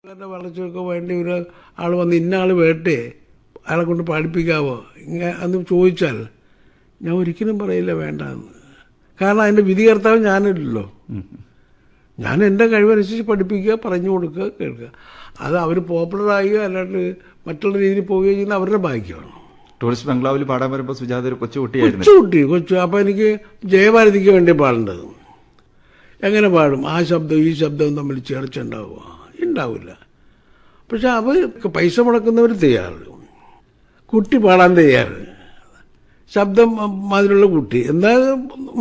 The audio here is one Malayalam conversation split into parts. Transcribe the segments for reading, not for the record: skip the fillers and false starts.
വളർച്ചയൊക്കെ വേണ്ടി ഒരു ആൾ വന്ന് ഇന്ന ആൾ വേട്ടേ അയാളെ കൊണ്ട് പഠിപ്പിക്കാവോ എന്ന് ചോദിച്ചാൽ ഞാൻ ഒരിക്കലും പറയില്ല വേണ്ടെന്ന്. കാരണം അതിൻ്റെ വിധികർത്താവ് ഞാനില്ലല്ലോ. ഞാൻ എൻ്റെ കഴിവനുസരിച്ച് പഠിപ്പിക്കുക, പറഞ്ഞു കൊടുക്കുക, കേൾക്കുക. അത് അവർ പോപ്പുലറാകുകയോ അല്ലാണ്ട് മറ്റുള്ള രീതിയിൽ പോവുകയോ ചെയ്യുന്ന അവരുടെ ഭാഗ്യമാണ്. ടൂറിസ്റ്റ് ബംഗ്ലാവിൽ പാടാൻ വരുമ്പോൾ സുജാത ഒരു കൊച്ചുകുട്ടിയായിരുന്നു. കൊച്ചു. അപ്പോൾ എനിക്ക് ജയഭാരതിക്ക് വേണ്ടി പാടേണ്ടത്. എങ്ങനെ പാടും? ആ ശബ്ദവും ഈ ശബ്ദവും തമ്മിൽ ചേർച്ചുണ്ടാവുക? ഉണ്ടാവില്ല. പക്ഷെ അവർ പൈസ മുടക്കുന്നവർ തയ്യാറ്, കുട്ടി പാടാൻ തയ്യാറ്, ശബ്ദം അതിലുള്ള കുട്ടി. എന്താ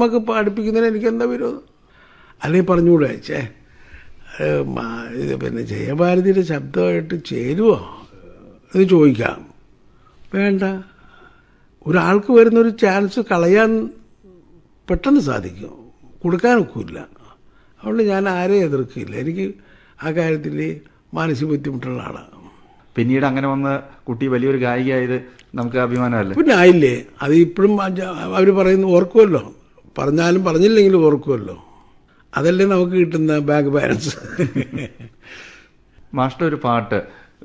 നമുക്ക് പഠിപ്പിക്കുന്നതിന് എനിക്ക് എന്താ വിരോധം? അല്ലെങ്കിൽ പറഞ്ഞുകൂടെ ഇത് പിന്നെ ജയഭാരതിയുടെ ശബ്ദമായിട്ട് ചേരുവോ എന്ന് ചോദിക്കാം. വേണ്ട. ഒരാൾക്ക് വരുന്നൊരു ചാൻസ് കളയാൻ പെട്ടെന്ന് സാധിക്കും, കൊടുക്കാനൊക്കില്ല. അതുകൊണ്ട് ഞാൻ ആരെയും എതിർക്കില്ല. എനിക്ക് ആ കാര്യത്തിൽ മാനസിക ബുദ്ധിമുട്ടുള്ള ആളാണ്. പിന്നീട് അങ്ങനെ വന്ന് കുട്ടി വലിയൊരു ഗായികയായത് നമുക്ക് അഭിമാനമല്ലേ? പിന്നെ ആയില്ലേ? അത് ഇപ്പോഴും അവർ പറയുന്ന ഓർക്കുമല്ലോ, പറഞ്ഞാലും പറഞ്ഞില്ലെങ്കിലും ഓർക്കുമല്ലോ. അതല്ലേ നമുക്ക് കിട്ടുന്ന ബാക്ക് ബാലൻസ്. മാസ്റ്റർ ഒരു പാട്ട്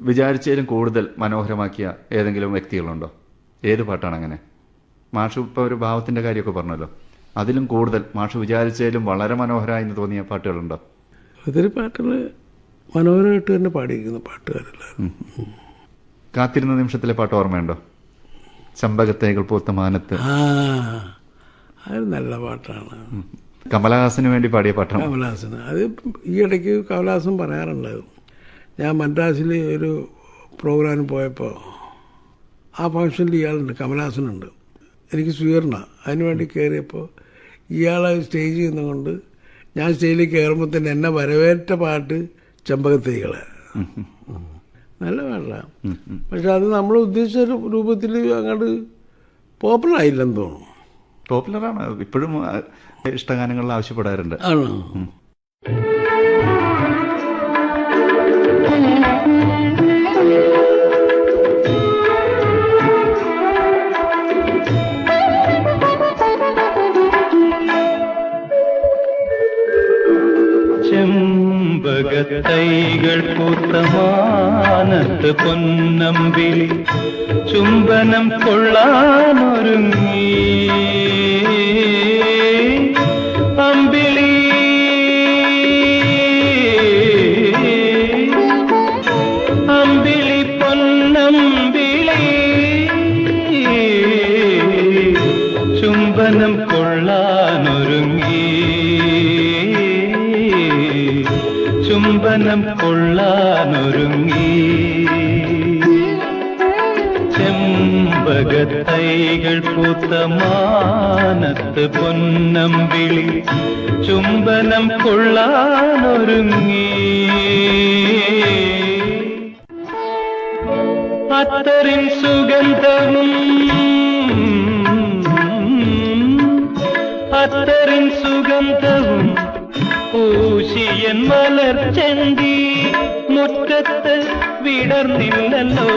വിചാരിച്ചതിലും കൂടുതൽ മനോഹരമാക്കിയ ഏതെങ്കിലും വ്യക്തികളുണ്ടോ? ഏത് പാട്ടാണ് അങ്ങനെ? മാഷ് ഇപ്പോൾ ഒരു ഭാവത്തിന്റെ കാര്യമൊക്കെ പറഞ്ഞല്ലോ, അതിലും കൂടുതൽ മാഷ് വിചാരിച്ചതിലും വളരെ മനോഹരമായി എന്ന് തോന്നിയ പാട്ടുകളുണ്ടോ? ഒത്തിരി പാട്ടുകൾ മനോഹരമായിട്ട് തന്നെ പാടിയിരിക്കുന്ന പാട്ടുകാരല്ല. കാത്തിരുന്ന നിമിഷത്തിലെ പാട്ട് ഓർമ്മയുണ്ടോ? ചെമ്പകത്തേകൾ പൂത്ത മാനത്ത്. അത് നല്ല പാട്ടാണ്. കമലഹാസന് വേണ്ടി പാടിയ പാട്ടാണ്. കമലഹാസന് അത് ഈ ഇടയ്ക്ക് കമലഹാസൻ പറയാറുണ്ടായിരുന്നു. ഞാൻ മദ്രാസിൽ ഒരു പ്രോഗ്രാമിന് പോയപ്പോൾ ആ ഫംഗ്ഷനിൽ ഇയാളുണ്ട്, കമലഹാസനുണ്ട്. എനിക്ക് സ്വീകരണ അതിനുവേണ്ടി കയറിയപ്പോൾ ഇയാളെ സ്റ്റേജിൽ നിന്നുകൊണ്ട് ഞാൻ സ്റ്റേജിൽ കയറുമ്പോൾ തന്നെ എന്നെ വരവേറ്റ പാട്ട് ചെമ്പകത്തേകള്. നല്ല പാട്ടാണ്. പക്ഷെ അത് നമ്മൾ ഉദ്ദേശിച്ച രൂപത്തിൽ അങ്ങോട്ട് പോപ്പുലർ ആയില്ലെന്ന് തോന്നുന്നു. പോപ്പുലറാണ്, ഇപ്പോഴും ഇഷ്ടഗാനങ്ങളിൽ ആവശ്യപ്പെടാറുണ്ട്. ആണോ? ചെമ്പകത്തൈകൾ പൂത്ത മാനത്ത് പൊന്നമ്പിളി ചുംബനം കൊള്ളാനൊരുങ്ങി. അമ്പിളി അമ്പിളി പൊന്നമ്പിളി ചുംബനം കൊള്ളാനൊരുങ്ങി. ചുംബനം കൊള്ളാനൊരുങ്ങി. ചെമ്പകത്തൈകൾ പൂത്ത മാനത്ത് പൊന്നമ്പിളി ചുംബനം കൊള്ളാനൊരുങ്ങി. അത്തറിൻ സുഗന്ധവും അത്തറിൻ സുഗന്ധവും പൂശിയൻ മലർച്ചെണ്ടി മുറ്റത്ത് വിടർന്നില്ലല്ലോ.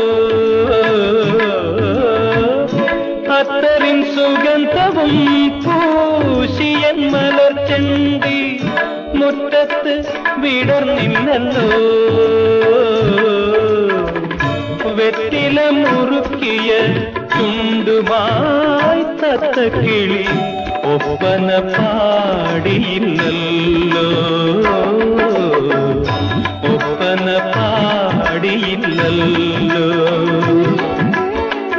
അത്തറിൻ സുഗന്ധവും പൂശിയൻ മലർച്ചെണ്ടി മുറ്റത്ത് വിടർന്നില്ലല്ലോ. വെറ്റില മുറുക്കിയ ചുണ്ടുമായി തത്തക്കിളി ഒപ്പന പാടിയില്ലല്ലോ. ഒപ്പന പാടിയില്ലല്ലോ.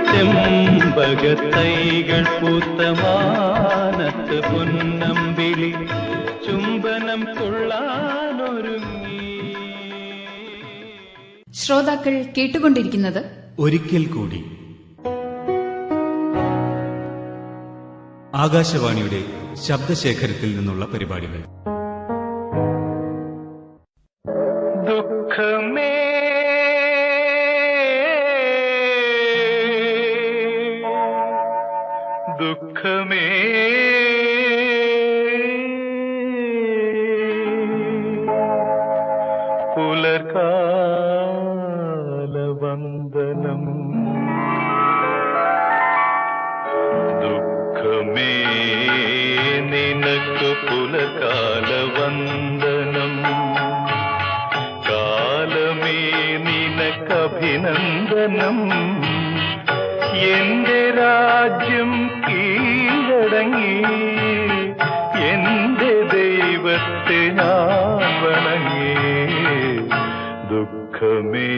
ചെമ്പകത്തൈകൾ പൂത്ത മാനത്ത് പൊന്നമ്പിളി ചുംബനം കൊള്ളാനൊരുങ്ങി. ശ്രോതാക്കൾ കേട്ടുകൊണ്ടിരിക്കുന്നത് ഒരിക്കൽ കൂടി ആകാശവാണിയുടെ ശബ്ദശേഖരത്തിൽ നിന്നുള്ള പരിപാടികൾ. ദുഃഖമേ ദുഃഖമേ പുലർകാലവന്ദനം. ദുഃഖമേ നിനക്ക് പുലർകാലവന്ദനം. കാലമേ അഭിനന്ദനം. എന്റെ രാജ്യം കീഴടങ്ങി എന്റെ ദൈവത്തെ ഞാൻ വണങ്ങി. ദുഃഖമേ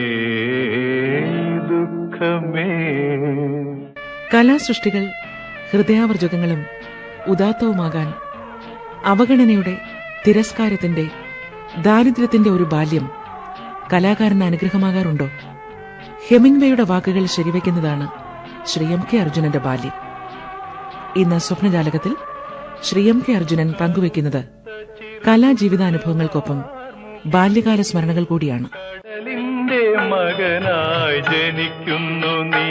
ദുഃഖമേ. കലാസൃഷ്ടികൾ ഹൃദയാവർജകങ്ങളും ഉദാത്തവുമാകാൻ അവഗണനയുടെ, തിരസ്കാരത്തിന്റെ, ദാരിദ്ര്യത്തിന്റെ ഒരു ബാല്യം കലാകാരന് അനുഗ്രഹമാകാറുണ്ടോ? ഹെമിംഗ്വേയുടെ വാക്കുകൾ ശരിവയ്ക്കുന്നതാണ് ശ്രീ എം കെ അർജുനന്റെ ബാല്യം. ഇന്ന് സ്വപ്നജാലകത്തിൽ ശ്രീ എം കെ അർജുനൻ പങ്കുവയ്ക്കുന്നത് കലാജീവിതാനുഭവങ്ങൾക്കൊപ്പം ബാല്യകാല സ്മരണകൾ കൂടിയാണ്. കടലിന്റെ മകനായി ജനിക്കുന്നു നീ,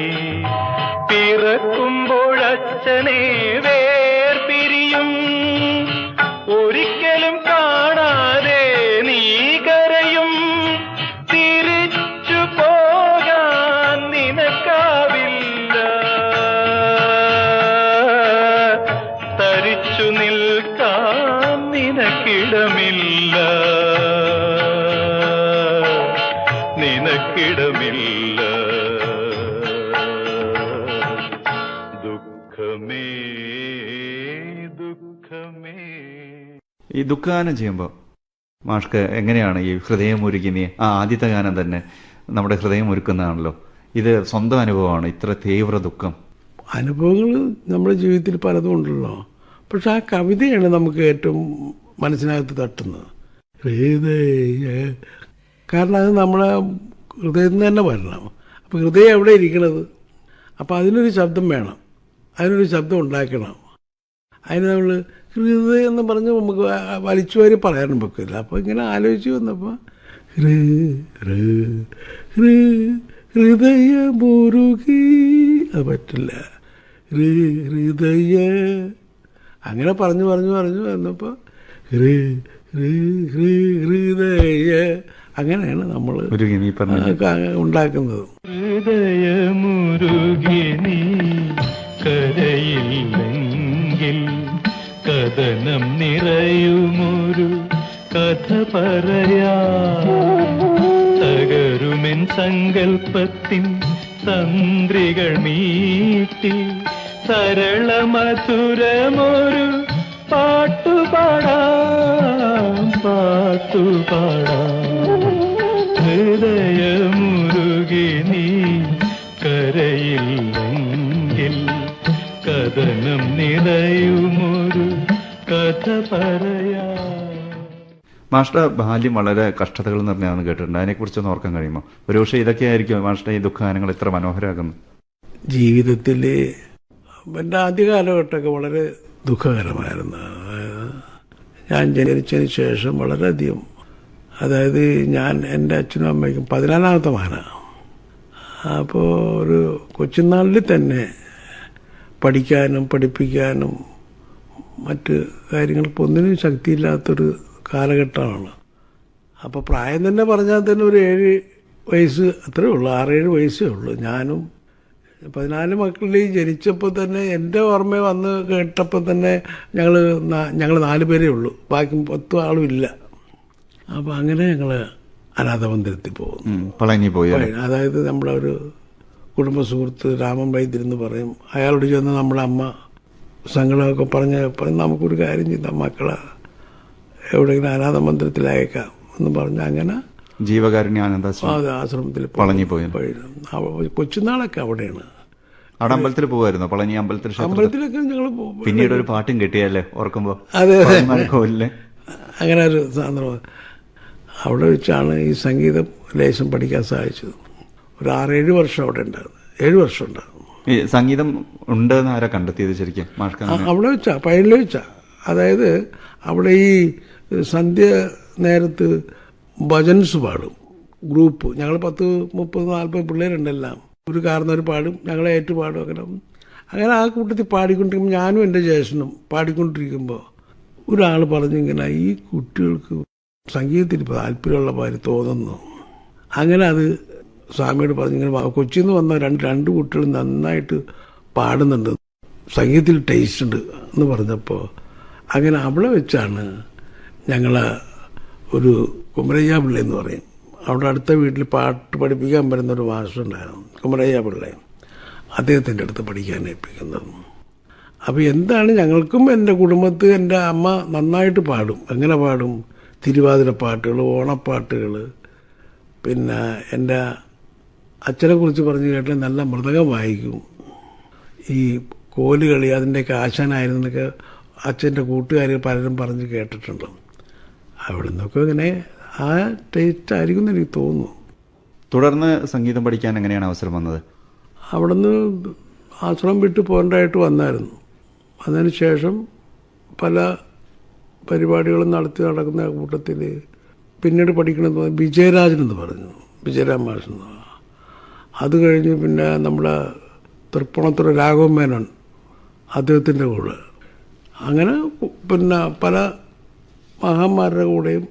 പിറക്കുമ്പോഴച്ഛനെ വേർപിരിയും, ഒരിക്കലും കാണാതെ നീ കരയും, തിരിച്ചു പോകാൻ നിനക്കാവില്ല, തരിച്ചു നിൽക്കാൻ നിനക്കിടമില്ല, നിനക്കിടമില്ല. ദുഃഖമേ ദുഃഖമേ. ഈ ദുഃഖഗാനം ചെയ്യുമ്പോൾ മാഷ്ക്ക് എങ്ങനെയാണ് ഈ ഹൃദയം ഒരുക്കി നീ ആ ആദ്യത്തെ ഗാനം തന്നെ നമ്മുടെ ഹൃദയം ഒരുക്കുന്നതാണല്ലോ. ഇത് സ്വന്തം അനുഭവമാണ്, ഇത്ര തീവ്ര ദുഃഖം? അനുഭവങ്ങൾ നമ്മുടെ ജീവിതത്തിൽ പലതും ഉണ്ടല്ലോ. പക്ഷെ ആ കവിതയാണ് നമുക്ക് ഏറ്റവും മനസ്സിനകത്ത് തട്ടുന്നത്. കാരണം അത് നമ്മളെ ഹൃദയത്തിൽ തന്നെ വരണം. അപ്പോൾ ഹൃദയം എവിടെ ഇരിക്കണത്? അപ്പോൾ അതിനൊരു ശബ്ദം വേണം, അതിനൊരു ശബ്ദം ഉണ്ടാക്കണം. അതിന് നമ്മൾ ഹൃദയം എന്ന് പറഞ്ഞ് നമുക്ക് വലിച്ചു വാരി പറയാനും പറ്റില്ല. അപ്പോൾ ഇങ്ങനെ ആലോചിച്ച് വന്നപ്പോൾ ഹൃദയമുരുകി അത് പറ്റില്ല. ഹൃദയ അങ്ങനെ പറഞ്ഞു വന്നപ്പോൾ ഹൃദയ അങ്ങനെയാണ് നമ്മൾ ഉണ്ടാക്കുന്നത്. ഹൃദയമുരുകി നീ കരയില്ലെങ്കിൽ കഥനം നിറയുമൊരു കഥ പറയാ, തകരുമെൻ സങ്കൽപ്പത്തിൻ തന്ത്രികൾ മീട്ടി സരള മധുരമൊരു പാട്ടുപാടാം. ഹൃദയമുരുകി നീ കരയില്ലെങ്കിൽ കഥനം നിറയുമൊരു കഥ പറയാ. മാഷ്ടെ ബാല്യം വളരെ കഷ്ടതകൾ നിറഞ്ഞാന്ന് കേട്ടിട്ടുണ്ട്. അതിനെക്കുറിച്ചൊന്ന് ഓർക്കാൻ കഴിയുമോ? ഒരുപക്ഷെ ഇതൊക്കെയായിരിക്കും മാഷ്ടെ ഈ ദുഃഖഗാനങ്ങൾ ഇത്ര മനോഹരമാകുന്നത്. ജീവിതത്തിൽ എൻ്റെ ആദ്യ കാലഘട്ടമൊക്കെ വളരെ ദുഃഖകരമായിരുന്നു. ഞാൻ ജനിച്ചതിന് ശേഷം വളരെയധികം, അതായത് ഞാൻ എൻ്റെ അച്ഛനും അമ്മയ്ക്കും 14ാമത്തെ മകനാണ്. അപ്പോൾ ഒരു കൊച്ചുനാളിൽ തന്നെ പഠിക്കാനും പഠിപ്പിക്കാനും മറ്റ് കാര്യങ്ങൾക്ക് ഒന്നിനും ശക്തിയില്ലാത്തൊരു കാലഘട്ടമാണ്. അപ്പോൾ പ്രായം തന്നെ പറഞ്ഞാൽ തന്നെ ഒരു 7 വയസ്സ് അത്രേ ഉള്ളൂ, 6-7 വയസ്സേ ഉള്ളൂ. ഞാനും 14 മക്കളിൽ ജനിച്ചപ്പോൾ തന്നെ എൻ്റെ ഓർമ്മ വന്ന് കേട്ടപ്പോൾ തന്നെ ഞങ്ങൾ 4 പേരേ ഉള്ളൂ, ബാക്കി 10 ആളും ഇല്ല. അപ്പോൾ അങ്ങനെ ഞങ്ങൾ അനാഥമന്ദിരത്തിൽ പോകുന്നു. പളനി പോയി. അതായത് നമ്മുടെ ഒരു കുടുംബ സുഹൃത്ത് രാമൻ വൈദ്യരെന്ന് പറയും, അയാളോട് ചെന്ന് നമ്മുടെ അമ്മ സങ്കടമൊക്കെ പറഞ്ഞ് നമുക്കൊരു കാര്യം ചെയ്താൽ മക്കളെ എവിടെയെങ്കിലും അനാഥമന്ദിരത്തിൽ അയക്കാം എന്ന് പറഞ്ഞ് അങ്ങനെ ജീവകാരുണ്യ ആശ്രമത്തിൽ പളനിപ്പോയി. കൊച്ചുനാളൊക്കെ അവിടെയാണ്. അവിടെ അമ്പലത്തിൽ പോകുമായിരുന്നു, പളനി അമ്പലത്തിലൊക്കെ ഞങ്ങൾ പിന്നീട് ഒരു പാട്ടും കിട്ടിയല്ലേ ഓർക്കുമ്പോ? അതെ അങ്ങനെ ഒരു സാധനം. അവിടെ വെച്ചാണ് ഈ സംഗീതം ലേശം പഠിക്കാൻ സാധിച്ചത്. ഒരു 6-7 വർഷം അവിടെ ഉണ്ടായിരുന്നു, 7 വർഷം ഉണ്ടായിരുന്നു. ഈ സംഗീതം ഉണ്ടെന്ന് ആരാ കണ്ടെത്തിയത് ശരിക്കും? അവിടെ വെച്ചാ, പഴനിൽ വെച്ചാ. അതായത് അവിടെ ഈ സന്ധ്യ നേരത്ത് ഭജൻസ് പാടും ഗ്രൂപ്പ്. ഞങ്ങൾ 10-30-40 പിള്ളേരുണ്ടെല്ലാം. ഒരു കാരണവർ പാടും, ഞങ്ങളെ ഏറ്റു പാടും. അങ്ങനെ ആ കൂട്ടത്തിൽ പാടിക്കൊണ്ടിരിക്കുമ്പോൾ ഞാനും എൻ്റെ ജ്യേഷ്ഠനും പാടിക്കൊണ്ടിരിക്കുമ്പോൾ ഒരാൾ പറഞ്ഞിങ്ങനെ, ഈ കുട്ടികൾക്ക് സംഗീതത്തിൽ താല്പര്യമുള്ള മാതിരി തോന്നുന്നു. അങ്ങനെ അത് സ്വാമിയോട് പറഞ്ഞിങ്ങനെ, കൊച്ചിയിൽ നിന്ന് വന്ന രണ്ട് കുട്ടികൾ നന്നായിട്ട് പാടുന്നുണ്ട്, സംഗീതത്തിൽ ടേസ്റ്റ് ഉണ്ട് എന്ന് പറഞ്ഞപ്പോൾ അങ്ങനെ അവിടെ വെച്ചാണ് ഞങ്ങൾ ഒരു കുമരയ്യ പിള്ളി എന്ന് പറയും, അവിടെ അടുത്ത വീട്ടിൽ പാട്ട് പഠിപ്പിക്കാൻ വരുന്നൊരു മാസ്റ്ററുണ്ടായിരുന്നു, കുമരയ്യ പിള്ളേ. അദ്ദേഹത്തിൻ്റെ അടുത്ത് പഠിക്കാൻ ഏൽപ്പിക്കുന്നത്. അപ്പോൾ എന്താണ്, ഞങ്ങൾക്കും എൻ്റെ കുടുംബത്തിൽ എൻ്റെ അമ്മ നന്നായിട്ട് പാടും. എങ്ങനെ പാടും? തിരുവാതിര പാട്ടുകൾ, ഓണപ്പാട്ടുകൾ. പിന്നെ എൻ്റെ അച്ഛനെ കുറിച്ച് പറഞ്ഞു കേട്ടാൽ നല്ല മൃദംഗം വായിക്കും. ഈ കോലുകളി അതിൻ്റെയൊക്കെ ആശാനായിരുന്നൊക്കെ അച്ഛൻ്റെ കൂട്ടുകാർ പലരും പറഞ്ഞ് കേട്ടിട്ടുണ്ട്. അവിടെ നിന്നൊക്കെ ഇങ്ങനെ ആ ടേസ്റ്റ് ആയിരിക്കും എന്ന് എനിക്ക് തോന്നുന്നു. തുടർന്ന് സംഗീതം പഠിക്കാൻ എങ്ങനെയാണ് അവസരം വന്നത്? അവിടെ നിന്ന് ആശ്രമം വിട്ട് പോകേണ്ടതായിട്ട് വന്നായിരുന്നു. അതിന് ശേഷം പല പരിപാടികളും നടക്കുന്ന കൂട്ടത്തിൽ പിന്നീട് പഠിക്കണമെന്ന് വിജയരാജനെന്ന് പറഞ്ഞു, വിജയരാജ് മാഷെന്ന്. അത് കഴിഞ്ഞ് പിന്നെ നമ്മുടെ തൃപ്പൂണിത്തുറ രാഘവൻ മേനോൻ, അദ്ദേഹത്തിൻ്റെ കൂടെ. അങ്ങനെ പിന്നെ പല മഹാന്മാരുടെ കൂടെയും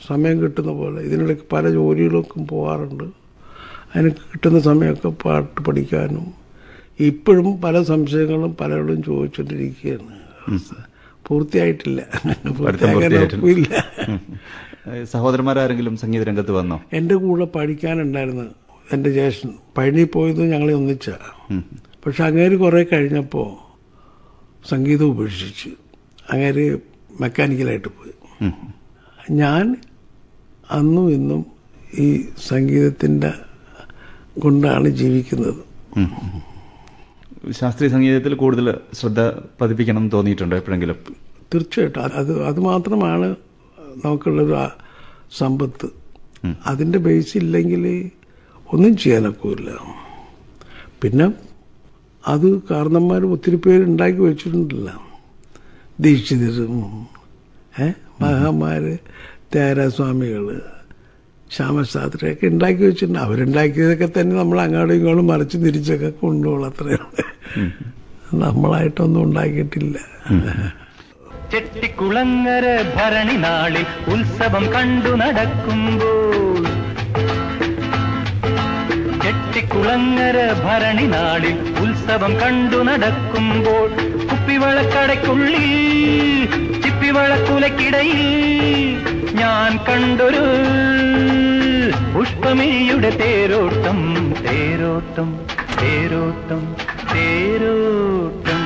സമയം കിട്ടുന്ന പോലെ ഇതിനിടയ്ക്ക് പല ജോലികൾക്കും പോകാറുണ്ട്. അതിന് കിട്ടുന്ന സമയമൊക്കെ പാട്ട് പഠിക്കാനും. ഇപ്പോഴും പല സംശയങ്ങളും പലരോടും ചോദിച്ചുകൊണ്ടിരിക്കുകയാണ്. പൂർത്തിയായിട്ടില്ല, പൂർത്തിയാക്കാനില്ല. സഹോദരന്മാരാരെങ്കിലും സംഗീത രംഗത്ത് വന്നോ? എൻ്റെ കൂടെ പഠിക്കാനുണ്ടായിരുന്നു എൻ്റെ ജ്യേഷ്ഠൻ. പഴനി പോയത് ഞങ്ങളെ ഒന്നിച്ച. പക്ഷെ അങ്ങേര് കുറേ കഴിഞ്ഞപ്പോൾ സംഗീതം ഉപേക്ഷിച്ച് അങ്ങേര് മെക്കാനിക്കലായിട്ട് പോയി. ഞാൻ അന്നും ഇന്നും ഈ സംഗീതത്തിൻ്റെ കൊണ്ടാണ് ജീവിക്കുന്നത്. ശാസ്ത്രീയ സംഗീതത്തിൽ കൂടുതൽ ശ്രദ്ധ പതിപ്പിക്കണം എന്ന് തോന്നിയിട്ടുണ്ടോ എപ്പോഴെങ്കിലും? തീർച്ചയായിട്ടും. അത് മാത്രമാണ് നമുക്കുള്ളൊരു സമ്പത്ത്. അതിൻ്റെ ബേസ് ഇല്ലെങ്കിൽ ഒന്നും ചെയ്യാനൊക്കില്ല. പിന്നെ അത് കാരണന്മാർ ഒത്തിരി പേര് ഉണ്ടാക്കി വെച്ചിട്ടുണ്ടല്ലോ. ദീക്ഷിതരും മഹാന്മാർ, ത്യാഗരാജസ്വാമികൾ, ശ്യാമശാസ്ത്രിയൊക്കെ ഉണ്ടാക്കി വെച്ചിട്ടുണ്ട്. അവരുണ്ടാക്കിയതൊക്കെ തന്നെ നമ്മൾ അങ്ങോട്ടും ഇങ്ങോട്ടും മറിച്ച് തിരിച്ചൊക്കെ കൊണ്ടുപോകും. അത്രയാണ്. നമ്മളായിട്ടൊന്നും ഉണ്ടാക്കിയിട്ടില്ല. ചെട്ടിക്കുളങ്ങര ഭരണി നാളിൽ ഉത്സവം കണ്ടു നടക്കുമ്പോൾ, ചെട്ടിക്കുളങ്ങര ഭരണി നാളിൽ ഉത്സവം കണ്ടു നടക്കുമ്പോൾ, കുപ്പിവളക്കടയ്ക്കുള്ളിൽ ചിപ്പിവളക്കുലക്കിടയിൽ ഞാൻ കണ്ടൊരു പുഷ്പമിഴിയുടെ തേരോട്ടം, തേരോട്ടം, തേരോട്ടം, തേരോട്ടം.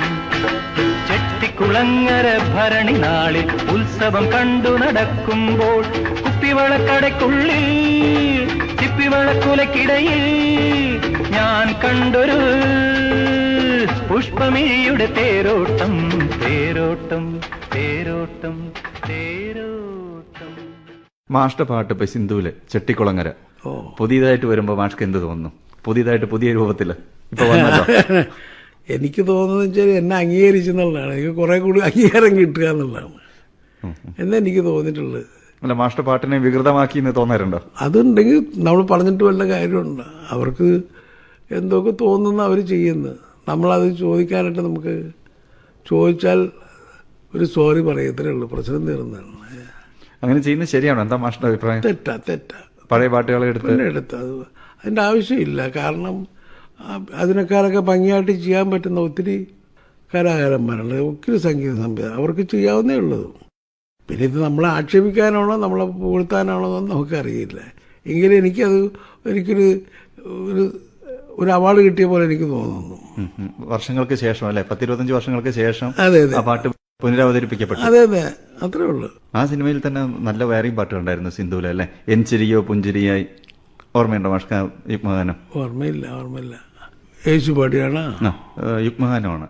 ചെട്ടിക്കുളങ്ങര ഭരണി നാളിൽ ഉത്സവം കണ്ടു നടക്കുമ്പോൾ, കുപ്പിവളക്കടയ്ക്കുള്ളിൽ ചിപ്പിവളക്കുലക്കിടയിൽ ഞാൻ കണ്ടൊരു പുഷ്പമിഴിയുടെ തേരോട്ടം, തേരോട്ടം, തേരോട്ടം, തേരോട്ടം. മാഷ്ടെ പാട്ട് ഇപ്പൊ സിന്ധുവില് ചെട്ടിക്കുളങ്ങര പുതിയതായിട്ട് വരുമ്പോ മാഷ്ക്ക് എന്ത് തോന്നുന്നു? പുതിയതായിട്ട് പുതിയ രൂപത്തില് ഇപ്പൊ വന്നല്ലോ. എനിക്ക് തോന്നുന്നത് വെച്ചാൽ എന്നെ അംഗീകരിച്ചെന്നുള്ളതാണ്. എനിക്ക് കുറെ കൂടി അംഗീകാരം കിട്ടുക എന്നുള്ളതാണ് എന്നെനിക്ക് തോന്നിയിട്ടുള്ളത്. അല്ല, മാഷ്ടെ പാട്ടിനെ വികൃതമാക്കി എന്ന് തോന്നാറുണ്ടോ? അതുണ്ടെങ്കിൽ നമ്മൾ പറഞ്ഞിട്ട് വല്ല കാര്യമുണ്ട്. അവർക്ക് എന്തൊക്കെ തോന്നുന്ന അവർ ചെയ്യുന്നത്. നമ്മളത് ചോദിക്കാനായിട്ട് നമുക്ക് ചോദിച്ചാൽ ഒരു സോറി പറയത്തേ ഉള്ളൂ, പ്രശ്നം തീർന്നതാണ്. അങ്ങനെ ചെയ്യുന്നത് ശരിയാണോ? എന്താ മാഷ്ടെ അഭിപ്രായം? തെറ്റാ. പഴയ പാട്ടുകളെ എടുത്ത് അത് അതിൻ്റെ ആവശ്യമില്ല. കാരണം അതിനേക്കാളൊക്കെ ഭംഗിയായിട്ട് ചെയ്യാൻ പറ്റുന്ന ഒത്തിരി കലാകാരന്മാരുണ്ട്, ഒത്തിരി സംഗീത സംവിധാനം അവർക്ക് ചെയ്യാവുന്നേ ഉള്ളത്. പിന്നെ ഇത് നമ്മളെ ആക്ഷേപിക്കാനാണോ നമ്മളെ പുകഴ്ത്താനാണോ എന്ന് നമുക്കറിയില്ല. എങ്കിലും എനിക്കൊരു ഒരു അവാർഡ് കിട്ടിയ പോലെ എനിക്ക് തോന്നുന്നു. വർഷങ്ങൾക്ക് ശേഷം അല്ലെ, 10-25 വർഷങ്ങൾക്ക് ശേഷം അതെ ആ പാട്ട് പുനരവതരിപ്പിക്കപ്പെട്ടു. അതെ, അത്രേ ഉള്ളൂ. ആ സിനിമയിൽ തന്നെ നല്ല വേറെയും പാട്ടുണ്ടായിരുന്നു സിന്ധുവിൽ അല്ലെ, എൻചിരിയോ പുഞ്ചിരിയായി. ഓർമ്മയുണ്ടോ മാഷ്ക? യുഗ്മഗാനം? ഓർമ്മയില്ല. യേശു പാടിയാണ്. യുഗ്മഗാനമാണ്.